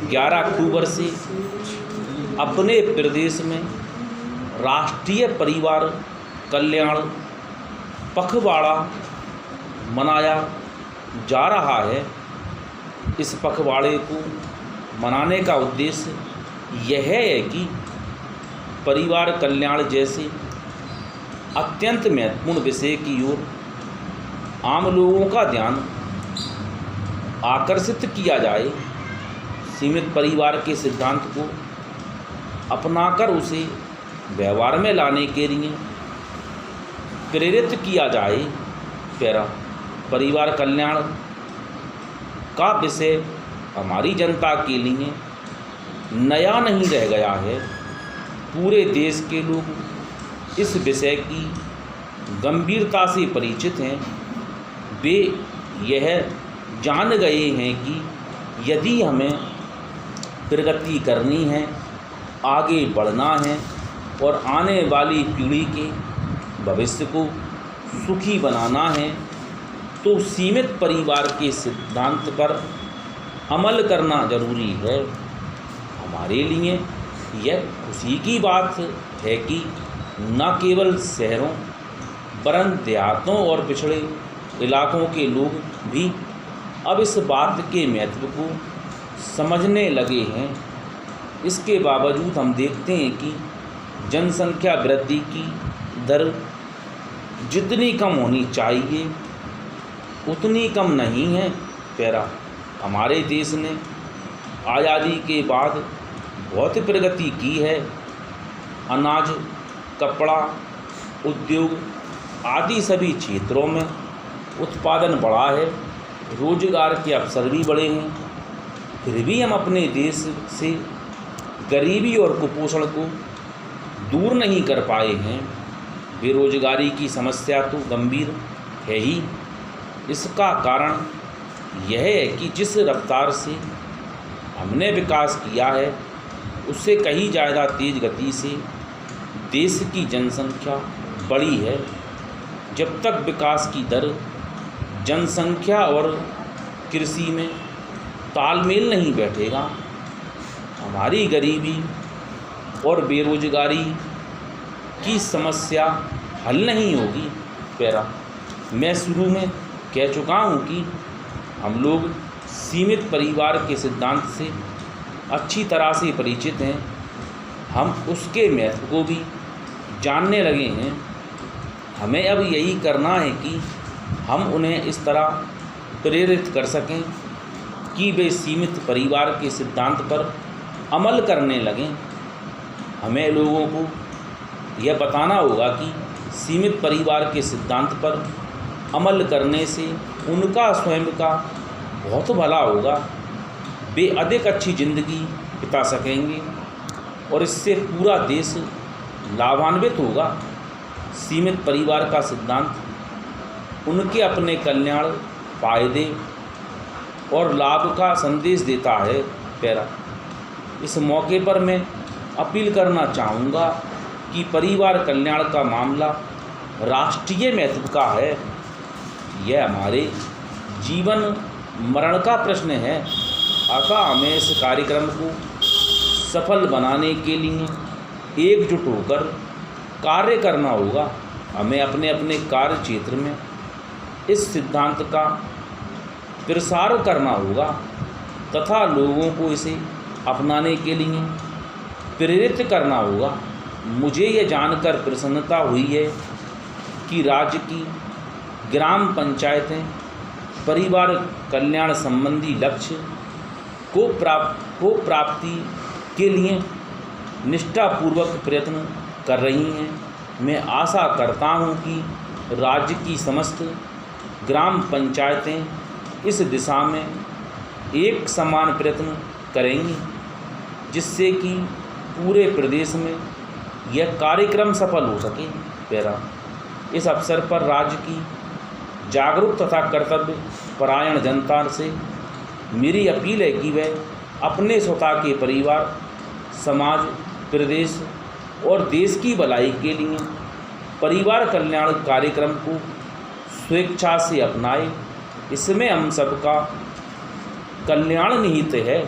11 अक्टूबर से अपने प्रदेश में राष्ट्रीय परिवार कल्याण पखवाड़ा मनाया जा रहा है। इस पखवाड़े को मनाने का उद्देश्य यह है कि परिवार कल्याण जैसे अत्यंत महत्वपूर्ण विषय की ओर आम लोगों का ध्यान आकर्षित किया जाए। सीमित परिवार के सिद्धांत को अपनाकर उसे व्यवहार में लाने के लिए प्रेरित किया जाए। परिवार कल्याण का विषय हमारी जनता के लिए नया नहीं रह गया है। पूरे देश के लोग इस विषय की गंभीरता से परिचित हैं। वे यह जान गए हैं कि यदि हमें प्रगति करनी है, आगे बढ़ना है और आने वाली पीढ़ी के भविष्य को सुखी बनाना है, तो सीमित परिवार के सिद्धांत पर अमल करना जरूरी है। हमारे लिए यह खुशी की बात है कि न केवल शहरों वरन देहातों और पिछड़े इलाकों के लोग भी अब इस बात के महत्व को समझने लगे हैं। इसके बावजूद हम देखते हैं कि जनसंख्या वृद्धि की दर जितनी कम होनी चाहिए उतनी कम नहीं है। हमारे देश ने आज़ादी के बाद बहुत प्रगति की है। अनाज, कपड़ा, उद्योग आदि सभी क्षेत्रों में उत्पादन बढ़ा है, रोजगार के अवसर भी बढ़े हैं। फिर भी हम अपने देश से गरीबी और कुपोषण को दूर नहीं कर पाए हैं। बेरोजगारी की समस्या तो गंभीर है ही। इसका कारण यह है कि जिस रफ्तार से हमने विकास किया है उससे कहीं ज़्यादा तेज़ गति से देश की जनसंख्या बढ़ी है। जब तक विकास की दर जनसंख्या और कृषि में तालमेल नहीं बैठेगा, हमारी गरीबी और बेरोजगारी की समस्या हल नहीं होगी। मैं शुरू में कह चुका हूँ कि हम लोग सीमित परिवार के सिद्धांत से अच्छी तरह से परिचित हैं। हम उसके महत्व को भी जानने लगे हैं। हमें अब यही करना है कि हम उन्हें इस तरह प्रेरित कर सकें कि वे सीमित परिवार के सिद्धांत पर अमल करने लगें। हमें लोगों को यह बताना होगा कि सीमित परिवार के सिद्धांत पर अमल करने से उनका स्वयं का बहुत भला होगा। वे अधिक अच्छी ज़िंदगी बिता सकेंगे और इससे पूरा देश लाभान्वित होगा। सीमित परिवार का सिद्धांत उनके अपने कल्याण, फायदे और लाभ का संदेश देता है। इस मौके पर मैं अपील करना चाहूँगा कि परिवार कल्याण का मामला राष्ट्रीय महत्व का है। यह हमारे जीवन मरण का प्रश्न है। अतः हमें इस कार्यक्रम को सफल बनाने के लिए एकजुट होकर कार्य करना होगा। हमें अपने अपने कार्य क्षेत्र में इस सिद्धांत का प्रसार करना होगा तथा लोगों को इसे अपनाने के लिए प्रेरित करना होगा। मुझे ये जानकर प्रसन्नता हुई है कि राज्य की ग्राम पंचायतें परिवार कल्याण संबंधी लक्ष्य को प्राप्ति के लिए निष्ठापूर्वक प्रयत्न कर रही हैं। मैं आशा करता हूं कि राज्य की समस्त ग्राम पंचायतें इस दिशा में एक समान प्रयत्न करेंगी, जिससे कि पूरे प्रदेश में यह कार्यक्रम सफल हो सके। इस अवसर पर राज्य की जागरूक तथा कर्तव्य परायण जनता से मेरी अपील है कि वह अपने स्वतः के परिवार, समाज, प्रदेश और देश की भलाई के लिए परिवार कल्याण कार्यक्रम को स्वेच्छा से अपनाए। इसमें हम सबका कल्याण निहित है।